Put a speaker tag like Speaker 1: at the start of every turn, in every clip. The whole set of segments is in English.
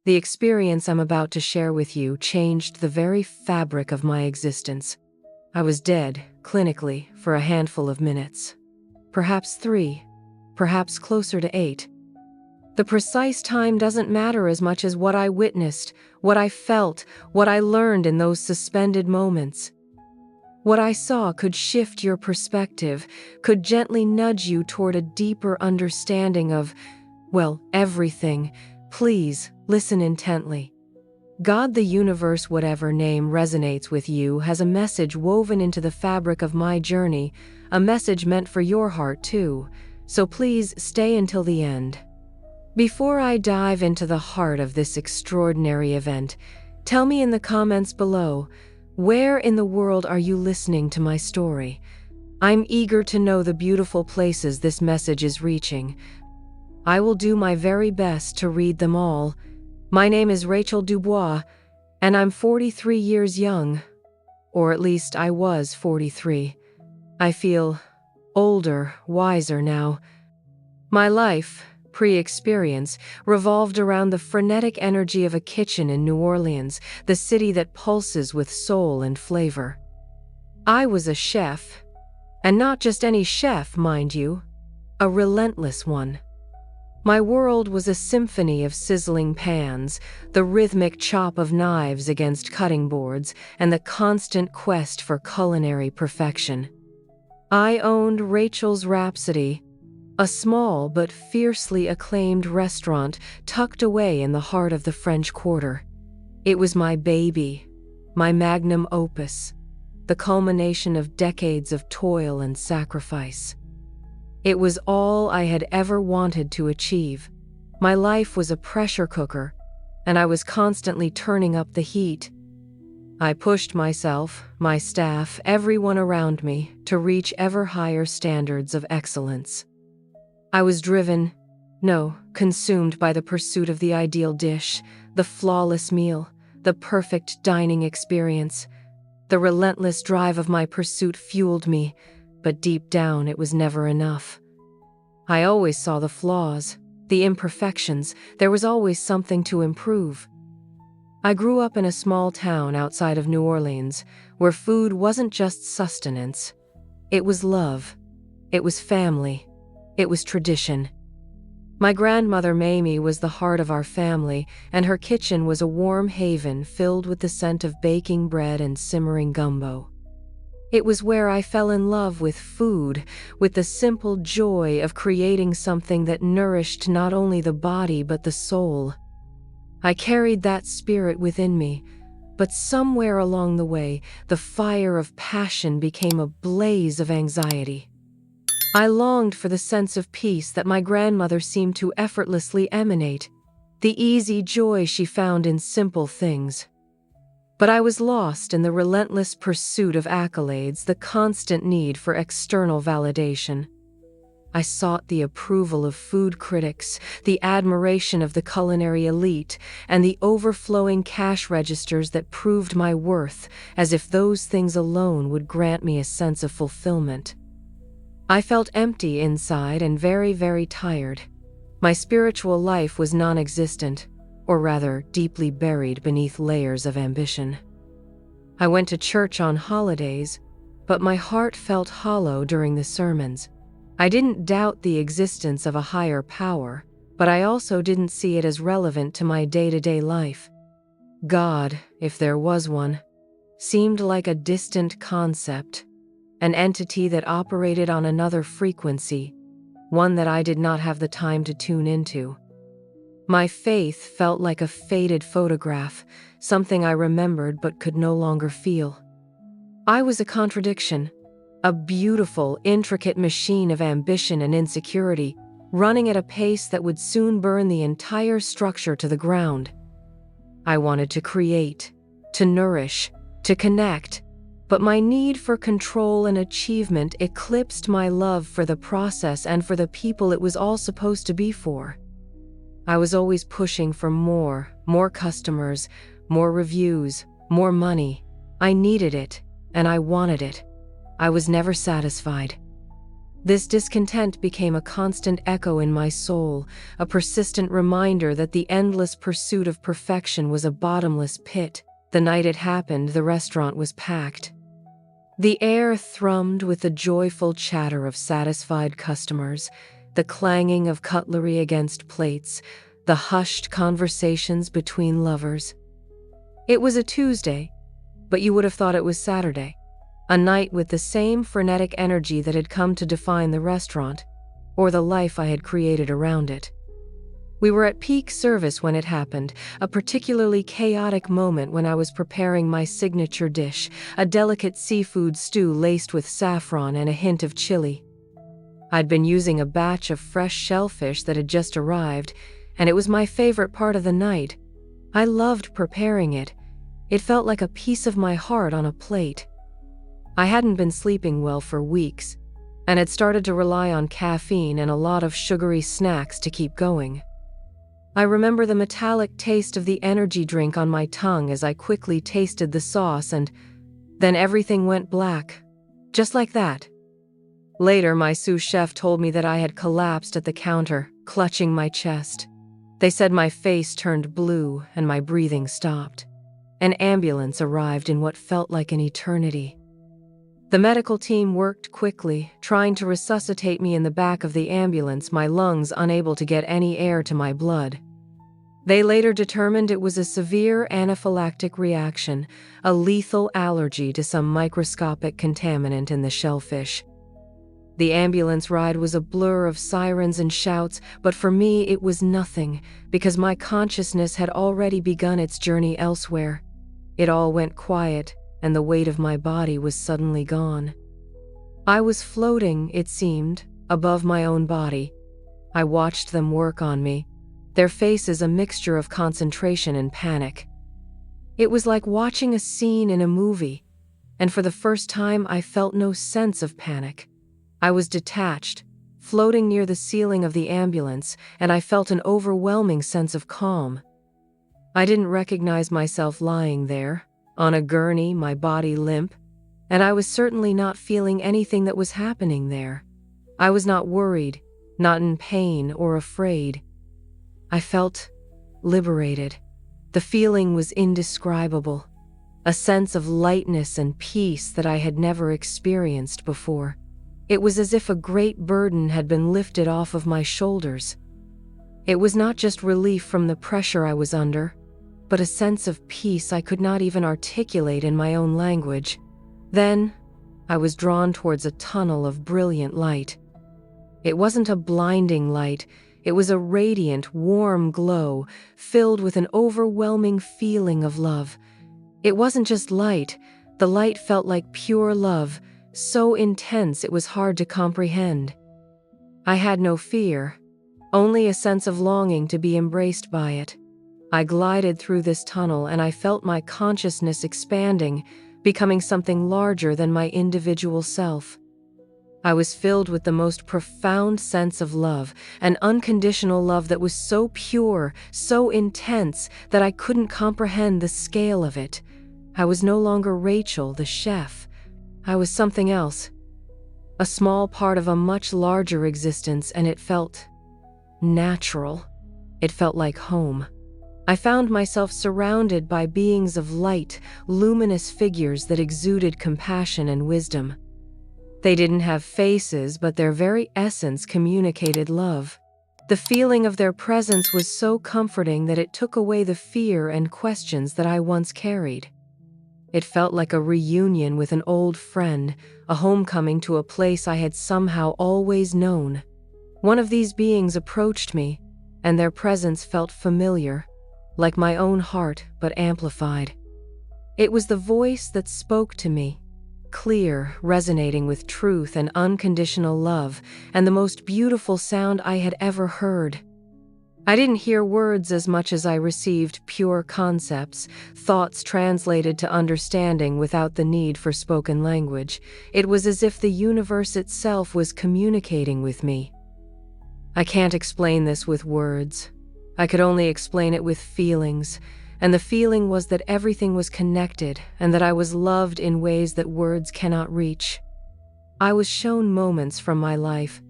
Speaker 1: The experience I'm about to share with you changed the very fabric of my existence. I was dead, clinically, for a handful of minutes. Perhaps 3, perhaps closer to 8. The precise time doesn't matter as much as what I witnessed, what I felt, what I learned in those suspended moments. What I saw could shift your perspective, could gently nudge you toward a deeper understanding of, well, everything. Please, listen intently. God, the universe, whatever name resonates with you, has a message woven into the fabric of my journey, a message meant for your heart too. So please stay until the end. Before I dive into the heart of this extraordinary event, tell me in the comments below, where in the world are you listening to my story? I'm eager to know the beautiful places this message is reaching. I will do my very best to read them all. My name is Rachel Dubois, and I'm 43 years young. Or at least I was 43. I feel older, wiser now. My life, pre-experience, revolved around the frenetic energy of a kitchen in New Orleans, the city that pulses with soul and flavor. I was a chef, and not just any chef, mind you, a relentless one. My world was a symphony of sizzling pans, the rhythmic chop of knives against cutting boards, and the constant quest for culinary perfection. I owned Rachel's Rhapsody, a small but fiercely acclaimed restaurant tucked away in the heart of the French Quarter. It was my baby, my magnum opus, the culmination of decades of toil and sacrifice. It was all I had ever wanted to achieve. My life was a pressure cooker, and I was constantly turning up the heat. I pushed myself, my staff, everyone around me to reach ever higher standards of excellence. I was driven, no, consumed by the pursuit of the ideal dish, the flawless meal, the perfect dining experience. The relentless drive of my pursuit fueled me, but deep down it was never enough. I always saw the flaws, the imperfections. There was always something to improve. I grew up in a small town outside of New Orleans, where food wasn't just sustenance. It was love. It was family. It was tradition. My grandmother Mamie was the heart of our family, and her kitchen was a warm haven filled with the scent of baking bread and simmering gumbo. It was where I fell in love with food, with the simple joy of creating something that nourished not only the body but the soul. I carried that spirit within me, but somewhere along the way, the fire of passion became a blaze of anxiety. I longed for the sense of peace that my grandmother seemed to effortlessly emanate, the easy joy she found in simple things. But I was lost in the relentless pursuit of accolades, the constant need for external validation. I sought the approval of food critics, the admiration of the culinary elite, and the overflowing cash registers that proved my worth, as if those things alone would grant me a sense of fulfillment. I felt empty inside and very, very tired. My spiritual life was non-existent, or rather, deeply buried beneath layers of ambition. I went to church on holidays, but my heart felt hollow during the sermons. I didn't doubt the existence of a higher power, but I also didn't see it as relevant to my day-to-day life. God, if there was one, seemed like a distant concept, an entity that operated on another frequency, one that I did not have the time to tune into. My faith felt like a faded photograph, something I remembered but could no longer feel. I was a contradiction, a beautiful, intricate machine of ambition and insecurity, running at a pace that would soon burn the entire structure to the ground. I wanted to create, to nourish, to connect, but my need for control and achievement eclipsed my love for the process and for the people it was all supposed to be for. I was always pushing for more customers, more reviews, more money. I needed it, and I wanted it. I was never satisfied. This discontent became a constant echo in my soul, a persistent reminder that the endless pursuit of perfection was a bottomless pit. The night it happened, the restaurant was packed. The air thrummed with the joyful chatter of satisfied customers, the clanging of cutlery against plates, the hushed conversations between lovers. It was a Tuesday, but you would have thought it was Saturday. A night with the same frenetic energy that had come to define the restaurant, or the life I had created around it. We were at peak service when it happened, a particularly chaotic moment when I was preparing my signature dish, a delicate seafood stew laced with saffron and a hint of chili. I'd been using a batch of fresh shellfish that had just arrived, and it was my favorite part of the night. I loved preparing it. It felt like a piece of my heart on a plate. I hadn't been sleeping well for weeks, and had started to rely on caffeine and a lot of sugary snacks to keep going. I remember the metallic taste of the energy drink on my tongue as I quickly tasted the sauce, and then everything went black. Just like that. Later, my sous chef told me that I had collapsed at the counter, clutching my chest. They said my face turned blue and my breathing stopped. An ambulance arrived in what felt like an eternity. The medical team worked quickly, trying to resuscitate me in the back of the ambulance, my lungs unable to get any air to my blood. They later determined it was a severe anaphylactic reaction, a lethal allergy to some microscopic contaminant in the shellfish. The ambulance ride was a blur of sirens and shouts, but for me it was nothing, because my consciousness had already begun its journey elsewhere. It all went quiet, and the weight of my body was suddenly gone. I was floating, it seemed, above my own body. I watched them work on me, their faces a mixture of concentration and panic. It was like watching a scene in a movie, and for the first time I felt no sense of panic. I was detached, floating near the ceiling of the ambulance, and I felt an overwhelming sense of calm. I didn't recognize myself lying there, on a gurney, my body limp, and I was certainly not feeling anything that was happening there. I was not worried, not in pain or afraid. I felt liberated. The feeling was indescribable, a sense of lightness and peace that I had never experienced before. It was as if a great burden had been lifted off of my shoulders. It was not just relief from the pressure I was under, but a sense of peace I could not even articulate in my own language. Then, I was drawn towards a tunnel of brilliant light. It wasn't a blinding light, it was a radiant, warm glow, filled with an overwhelming feeling of love. It wasn't just light, the light felt like pure love, so intense it was hard to comprehend. I had no fear, only a sense of longing to be embraced by it. I glided through this tunnel and I felt my consciousness expanding, becoming something larger than my individual self. I was filled with the most profound sense of love, an unconditional love that was so pure, so intense, that I couldn't comprehend the scale of it. I was no longer Rachel, the chef. I was something else, a small part of a much larger existence, and it felt natural. It felt like home. I found myself surrounded by beings of light, luminous figures that exuded compassion and wisdom. They didn't have faces, but their very essence communicated love. The feeling of their presence was so comforting that it took away the fear and questions that I once carried. It felt like a reunion with an old friend, a homecoming to a place I had somehow always known. One of these beings approached me, and their presence felt familiar, like my own heart, but amplified. It was the voice that spoke to me, clear, resonating with truth and unconditional love, and the most beautiful sound I had ever heard. I didn't hear words as much as I received pure concepts, thoughts translated to understanding without the need for spoken language. It was as if the universe itself was communicating with me. I can't explain this with words. I could only explain it with feelings, and the feeling was that everything was connected and that I was loved in ways that words cannot reach. I was shown moments from my life,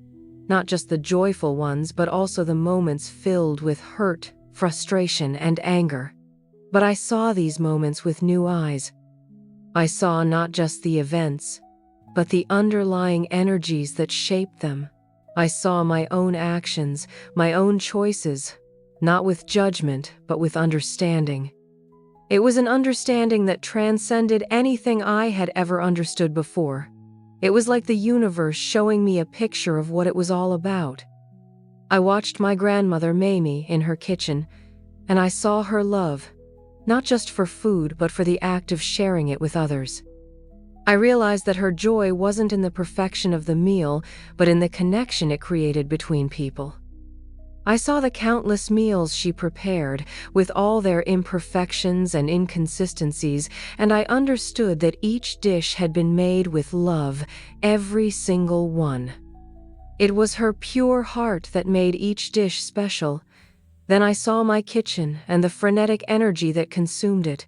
Speaker 1: not just the joyful ones, but also the moments filled with hurt, frustration, and anger. But I saw these moments with new eyes. I saw not just the events, but the underlying energies that shaped them. I saw my own actions, my own choices, not with judgment, but with understanding. It was an understanding that transcended anything I had ever understood before. It was like the universe showing me a picture of what it was all about. I watched my grandmother Mamie in her kitchen, and I saw her love, not just for food, but for the act of sharing it with others. I realized that her joy wasn't in the perfection of the meal, but in the connection it created between people. I saw the countless meals she prepared, with all their imperfections and inconsistencies, and I understood that each dish had been made with love, every single one. It was her pure heart that made each dish special. Then I saw my kitchen and the frenetic energy that consumed it.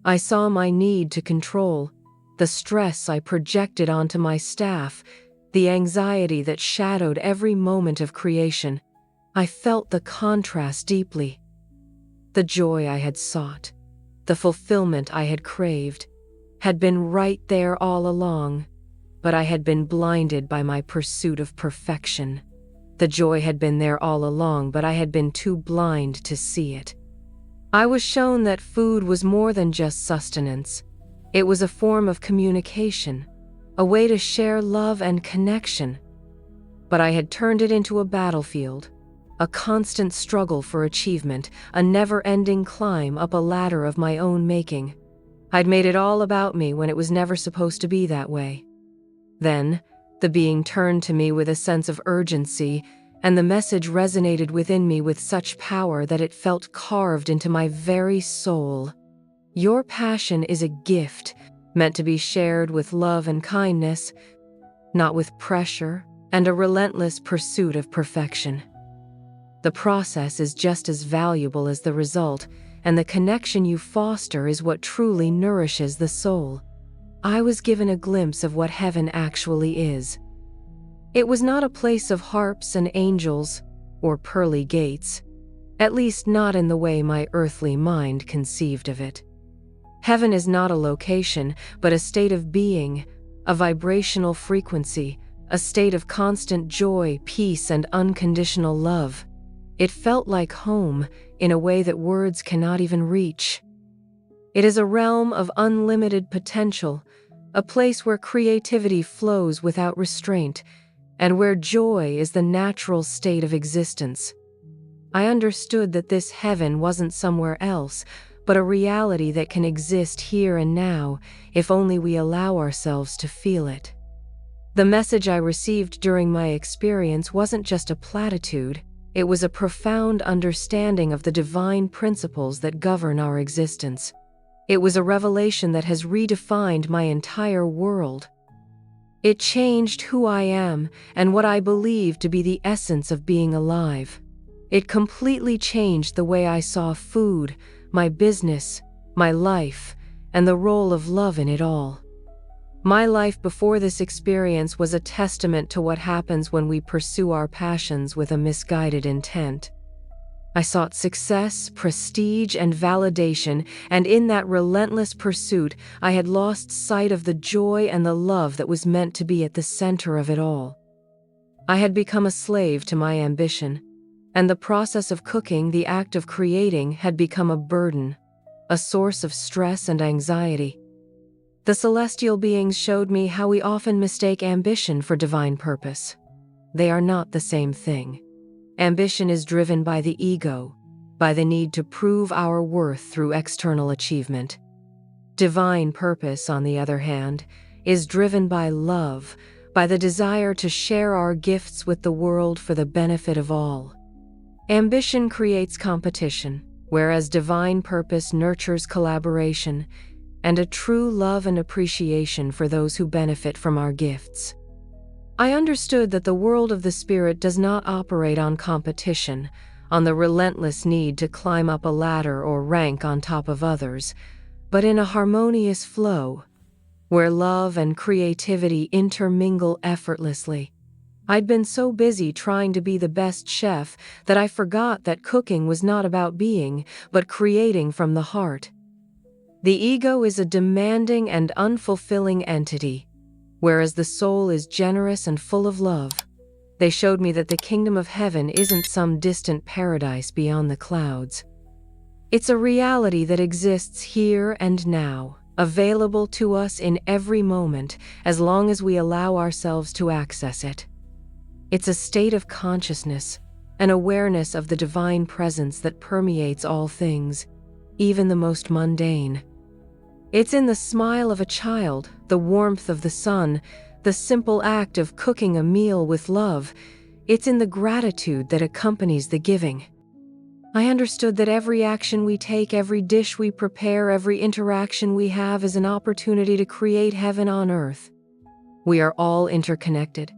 Speaker 1: I saw my need to control, the stress I projected onto my staff, the anxiety that shadowed every moment of creation. I felt the contrast deeply. The joy I had sought, the fulfillment I had craved, had been right there all along, but I had been blinded by my pursuit of perfection. The joy had been there all along, but I had been too blind to see it. I was shown that food was more than just sustenance. It was a form of communication, a way to share love and connection. But I had turned it into a battlefield, a constant struggle for achievement, a never-ending climb up a ladder of my own making. I'd made it all about me when it was never supposed to be that way. Then, the being turned to me with a sense of urgency, and the message resonated within me with such power that it felt carved into my very soul. Your passion is a gift, meant to be shared with love and kindness, not with pressure and a relentless pursuit of perfection. The process is just as valuable as the result, and the connection you foster is what truly nourishes the soul. I was given a glimpse of what heaven actually is. It was not a place of harps and angels or pearly gates, at least not in the way my earthly mind conceived of it. Heaven is not a location, but a state of being, a vibrational frequency, a state of constant joy, peace, and unconditional love. It felt like home in a way that words cannot even reach. It is a realm of unlimited potential, a place where creativity flows without restraint, and where joy is the natural state of existence. I understood that this heaven wasn't somewhere else, but a reality that can exist here and now, if only we allow ourselves to feel it. The message I received during my experience wasn't just a platitude. It was a profound understanding of the divine principles that govern our existence. It was a revelation that has redefined my entire world. It changed who I am and what I believe to be the essence of being alive. It completely changed the way I saw food, my business, my life, and the role of love in it all. My life before this experience was a testament to what happens when we pursue our passions with a misguided intent. I sought success, prestige, and validation, and in that relentless pursuit, I had lost sight of the joy and the love that was meant to be at the center of it all. I had become a slave to my ambition, and the process of cooking, the act of creating, had become a burden, a source of stress and anxiety. The celestial beings showed me how we often mistake ambition for divine purpose. They are not the same thing. Ambition is driven by the ego, by the need to prove our worth through external achievement. Divine purpose, on the other hand, is driven by love, by the desire to share our gifts with the world for the benefit of all. Ambition creates competition, whereas divine purpose nurtures collaboration and a true love and appreciation for those who benefit from our gifts. I understood that the world of the spirit does not operate on competition, on the relentless need to climb up a ladder or rank on top of others, but in a harmonious flow. where love and creativity intermingle effortlessly. I'd been so busy trying to be the best chef that I forgot that cooking was not about being, but creating from the heart. The ego is a demanding and unfulfilling entity, whereas the soul is generous and full of love. They showed me that the kingdom of heaven isn't some distant paradise beyond the clouds. It's a reality that exists here and now, available to us in every moment as long as we allow ourselves to access it. It's a state of consciousness, an awareness of the divine presence that permeates all things, even the most mundane. It's in the smile of a child, the warmth of the sun, the simple act of cooking a meal with love. It's in the gratitude that accompanies the giving. I understood that every action we take, every dish we prepare, every interaction we have is an opportunity to create heaven on earth. We are all interconnected,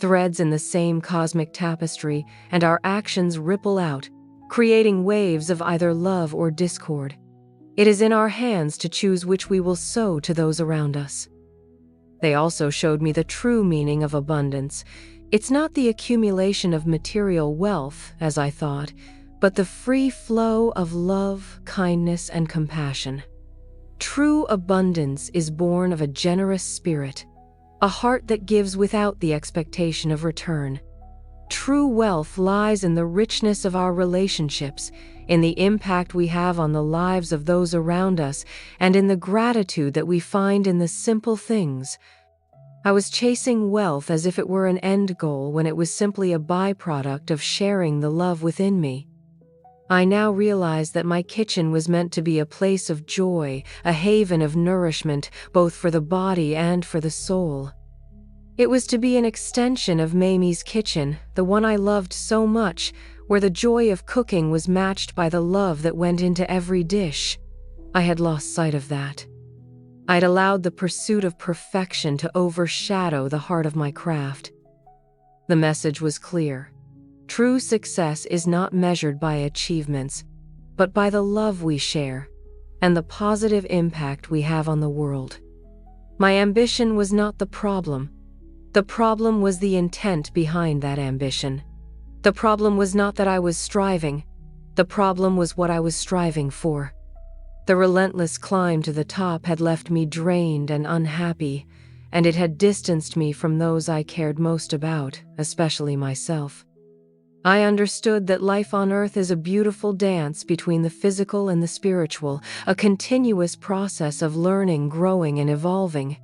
Speaker 1: threads in the same cosmic tapestry, and our actions ripple out, creating waves of either love or discord. It is in our hands to choose which we will sow to those around us. They also showed me the true meaning of abundance. It's not the accumulation of material wealth, as I thought, but the free flow of love, kindness, and compassion. True abundance is born of a generous spirit, a heart that gives without the expectation of return. True wealth lies in the richness of our relationships, in the impact we have on the lives of those around us, and in the gratitude that we find in the simple things. I was chasing wealth as if it were an end goal when it was simply a byproduct of sharing the love within me. I now realize that my kitchen was meant to be a place of joy, a haven of nourishment, both for the body and for the soul. It was to be an extension of Mamie's kitchen, the one I loved so much, where the joy of cooking was matched by the love that went into every dish. I had lost sight of that. I'd allowed the pursuit of perfection to overshadow the heart of my craft. The message was clear. True success is not measured by achievements, but by the love we share and the positive impact we have on the world. My ambition was not the problem. The problem was the intent behind that ambition. The problem was not that I was striving. The problem was what I was striving for. The relentless climb to the top had left me drained and unhappy, and it had distanced me from those I cared most about, especially myself. I understood that life on earth is a beautiful dance between the physical and the spiritual, a continuous process of learning, growing, and evolving.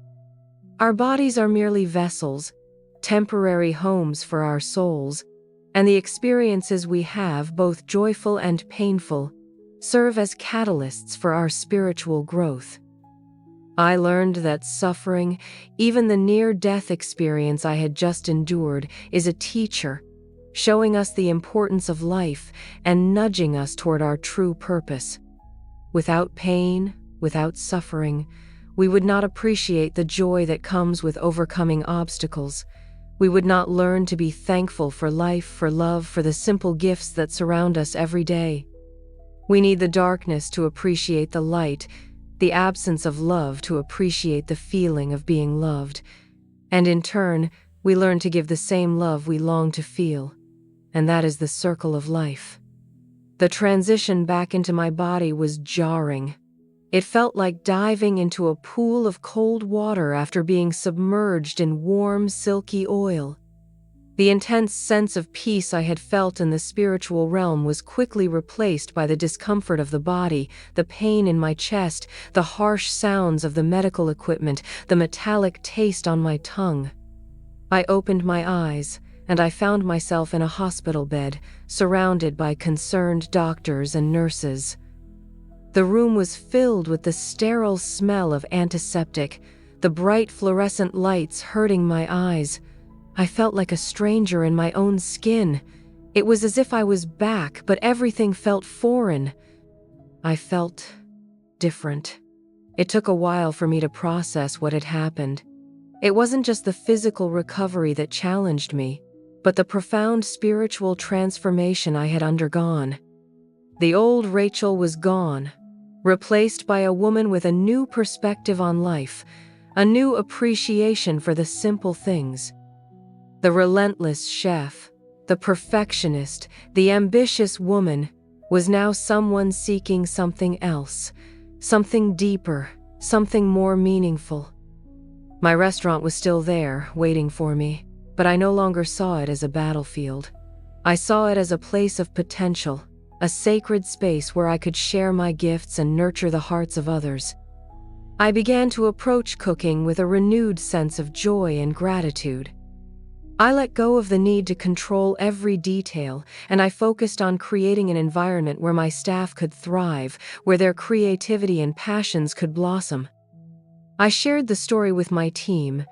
Speaker 1: Our bodies are merely vessels, temporary homes for our souls, and the experiences we have, both joyful and painful, serve as catalysts for our spiritual growth. I learned that suffering, even the near-death experience I had just endured, is a teacher, showing us the importance of life and nudging us toward our true purpose. Without pain, without suffering, we would not appreciate the joy that comes with overcoming obstacles. We would not learn to be thankful for life, for love, for the simple gifts that surround us every day. We need the darkness to appreciate the light, the absence of love to appreciate the feeling of being loved. And in turn, we learn to give the same love we long to feel. And that is the circle of life. The transition back into my body was jarring. It felt like diving into a pool of cold water after being submerged in warm, silky oil. The intense sense of peace I had felt in the spiritual realm was quickly replaced by the discomfort of the body, the pain in my chest, the harsh sounds of the medical equipment, the metallic taste on my tongue. I opened my eyes, and I found myself in a hospital bed, surrounded by concerned doctors and nurses. The room was filled with the sterile smell of antiseptic, the bright fluorescent lights hurting my eyes. I felt like a stranger in my own skin. It was as if I was back, but everything felt foreign. I felt different. It took a while for me to process what had happened. It wasn't just the physical recovery that challenged me, but the profound spiritual transformation I had undergone. The old Rachel was gone, replaced by a woman with a new perspective on life, a new appreciation for the simple things. The relentless chef, the perfectionist, the ambitious woman was now someone seeking something else, something deeper, something more meaningful. My restaurant was still there, waiting for me, but I no longer saw it as a battlefield. I saw it as a place of potential, a sacred space where I could share my gifts and nurture the hearts of others. I began to approach cooking with a renewed sense of joy and gratitude. I let go of the need to control every detail, and I focused on creating an environment where my staff could thrive, where their creativity and passions could blossom. I shared the story with my team,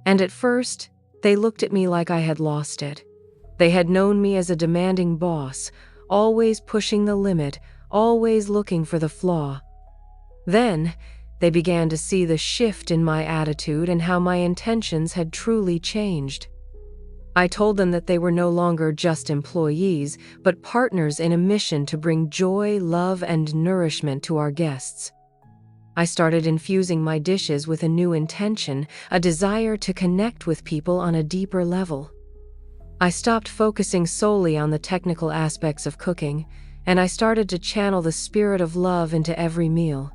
Speaker 1: and at first, they looked at me like I had lost it. They had known me as a demanding boss, always pushing the limit, always looking for the flaw. Then, they began to see the shift in my attitude and how my intentions had truly changed. I told them that they were no longer just employees, but partners in a mission to bring joy, love, and nourishment to our guests. I started infusing my dishes with a new intention, a desire to connect with people on a deeper level. I stopped focusing solely on the technical aspects of cooking, and I started to channel the spirit of love into every meal.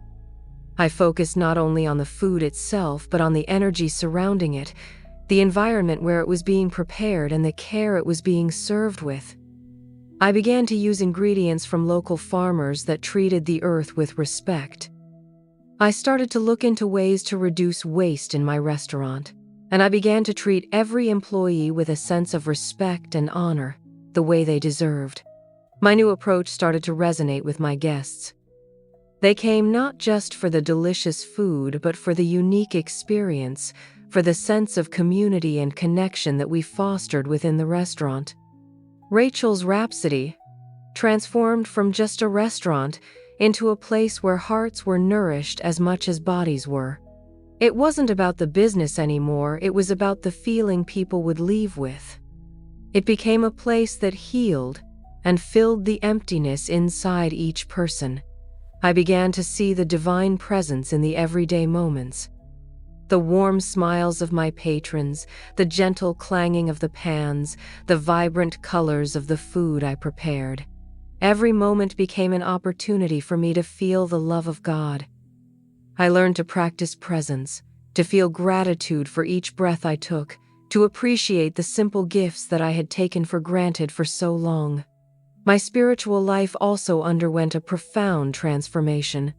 Speaker 1: I focused not only on the food itself, but on the energy surrounding it, the environment where it was being prepared, and the care it was being served with. I began to use ingredients from local farmers that treated the earth with respect. I started to look into ways to reduce waste in my restaurant, and I began to treat every employee with a sense of respect and honor, the way they deserved. My new approach started to resonate with my guests. They came not just for the delicious food, but for the unique experience, for the sense of community and connection that we fostered within the restaurant. Rachel's Rhapsody transformed from just a restaurant into a place where hearts were nourished as much as bodies were. It wasn't about the business anymore, it was about the feeling people would leave with. It became a place that healed and filled the emptiness inside each person. I began to see the divine presence in the everyday moments. The warm smiles of my patrons, the gentle clanging of the pans, the vibrant colors of the food I prepared. Every moment became an opportunity for me to feel the love of God. I learned to practice presence, to feel gratitude for each breath I took, to appreciate the simple gifts that I had taken for granted for so long. My spiritual life also underwent a profound transformation.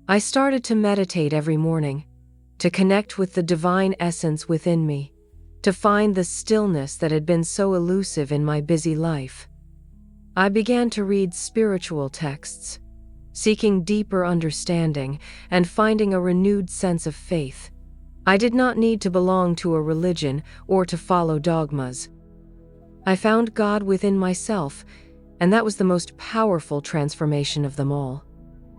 Speaker 1: I started to meditate every morning, to connect with the divine essence within me, to find the stillness that had been so elusive in my busy life. I began to read spiritual texts, seeking deeper understanding and finding a renewed sense of faith. I did not need to belong to a religion or to follow dogmas. I found God within myself, and that was the most powerful transformation of them all.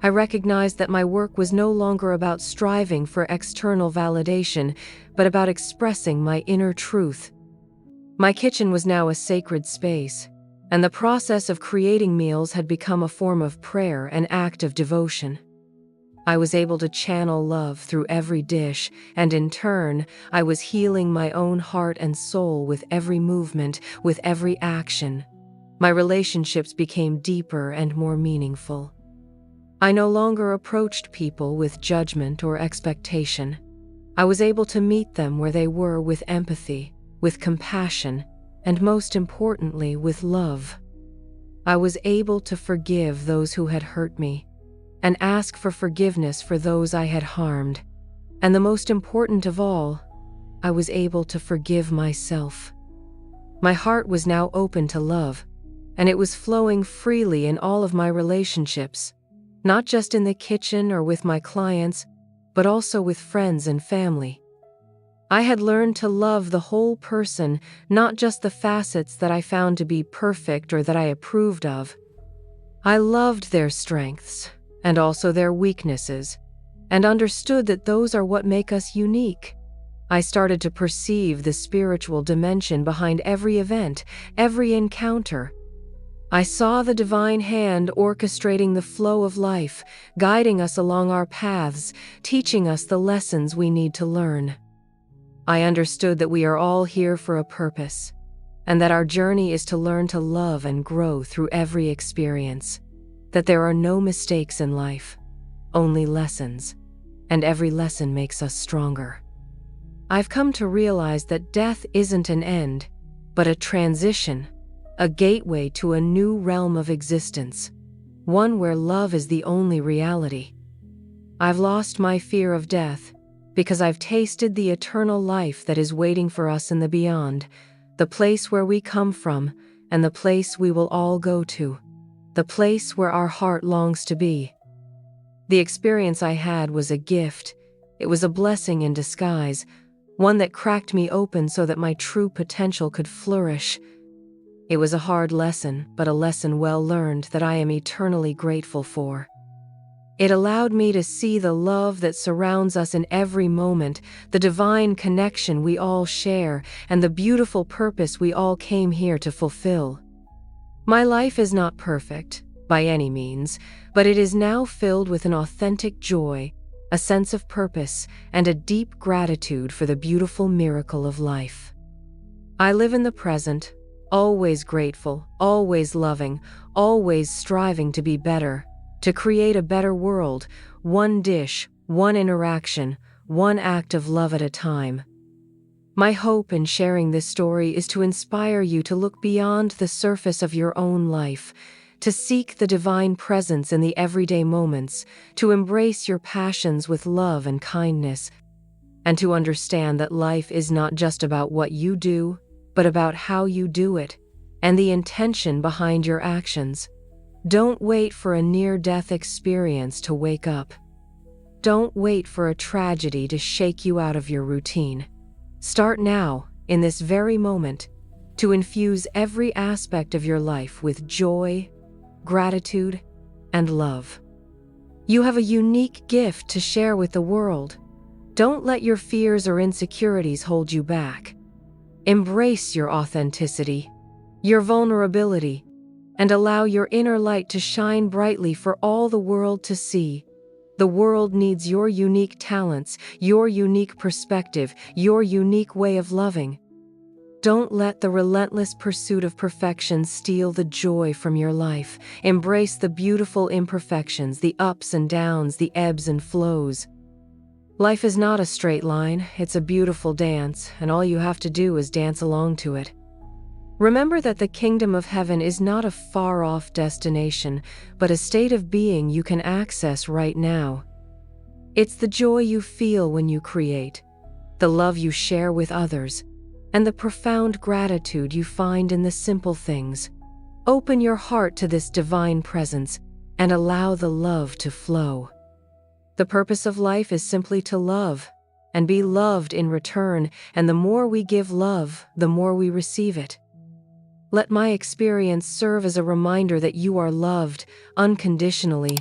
Speaker 1: I recognized that my work was no longer about striving for external validation, but about expressing my inner truth. My kitchen was now a sacred space, and the process of creating meals had become a form of prayer, an act of devotion. I was able to channel love through every dish, and in turn, I was healing my own heart and soul with every movement, with every action. My relationships became deeper and more meaningful. I no longer approached people with judgment or expectation. I was able to meet them where they were with empathy, with compassion, and most importantly, with love. I was able to forgive those who had hurt me, and ask for forgiveness for those I had harmed. And the most important of all, I was able to forgive myself. My heart was now open to love, and it was flowing freely in all of my relationships, not just in the kitchen or with my clients, but also with friends and family. I had learned to love the whole person, not just the facets that I found to be perfect or that I approved of. I loved their strengths and also their weaknesses, and understood that those are what make us unique. I started to perceive the spiritual dimension behind every event, every encounter. I saw the divine hand orchestrating the flow of life, guiding us along our paths, teaching us the lessons we need to learn. I understood that we are all here for a purpose, and that our journey is to learn to love and grow through every experience, that there are no mistakes in life, only lessons, and every lesson makes us stronger. I've come to realize that death isn't an end, but a transition, a gateway to a new realm of existence, one where love is the only reality. I've lost my fear of death because I've tasted the eternal life that is waiting for us in the beyond, the place where we come from and the place we will all go to, the place where our heart longs to be. The experience I had was a gift. It was a blessing in disguise, one that cracked me open so that my true potential could flourish. It was a hard lesson, but a lesson well learned that I am eternally grateful for. It allowed me to see the love that surrounds us in every moment, the divine connection we all share, and the beautiful purpose we all came here to fulfill. My life is not perfect, by any means, but it is now filled with an authentic joy, a sense of purpose, and a deep gratitude for the beautiful miracle of life. I live in the present, always grateful, always loving, always striving to be better, to create a better world, one dish, one interaction, one act of love at a time. My hope in sharing this story is to inspire you to look beyond the surface of your own life, to seek the divine presence in the everyday moments, to embrace your passions with love and kindness, and to understand that life is not just about what you do, but about how you do it, and the intention behind your actions. Don't wait for a near-death experience to wake up. Don't wait for a tragedy to shake you out of your routine. Start now, in this very moment, to infuse every aspect of your life with joy, gratitude, and love. You have a unique gift to share with the world. Don't let your fears or insecurities hold you back. Embrace your authenticity, your vulnerability, and allow your inner light to shine brightly for all the world to see. The world needs your unique talents, your unique perspective, your unique way of loving. Don't let the relentless pursuit of perfection steal the joy from your life. Embrace the beautiful imperfections, the ups and downs, the ebbs and flows. Life is not a straight line, it's a beautiful dance, and all you have to do is dance along to it. Remember that the kingdom of heaven is not a far-off destination, but a state of being you can access right now. It's the joy you feel when you create, the love you share with others, and the profound gratitude you find in the simple things. Open your heart to this divine presence and allow the love to flow. The purpose of life is simply to love and be loved in return, and the more we give love, the more we receive it. Let my experience serve as a reminder that you are loved unconditionally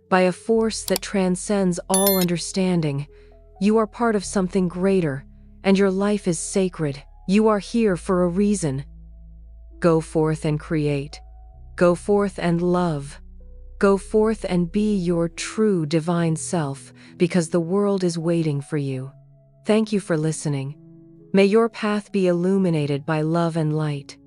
Speaker 1: by a force that transcends all understanding. You are part of something greater, and your life is sacred. You are here for a reason. Go forth and create. Go forth and love. Go forth and be your true divine self, because the world is waiting for you. Thank you for listening. May your path be illuminated by love and light.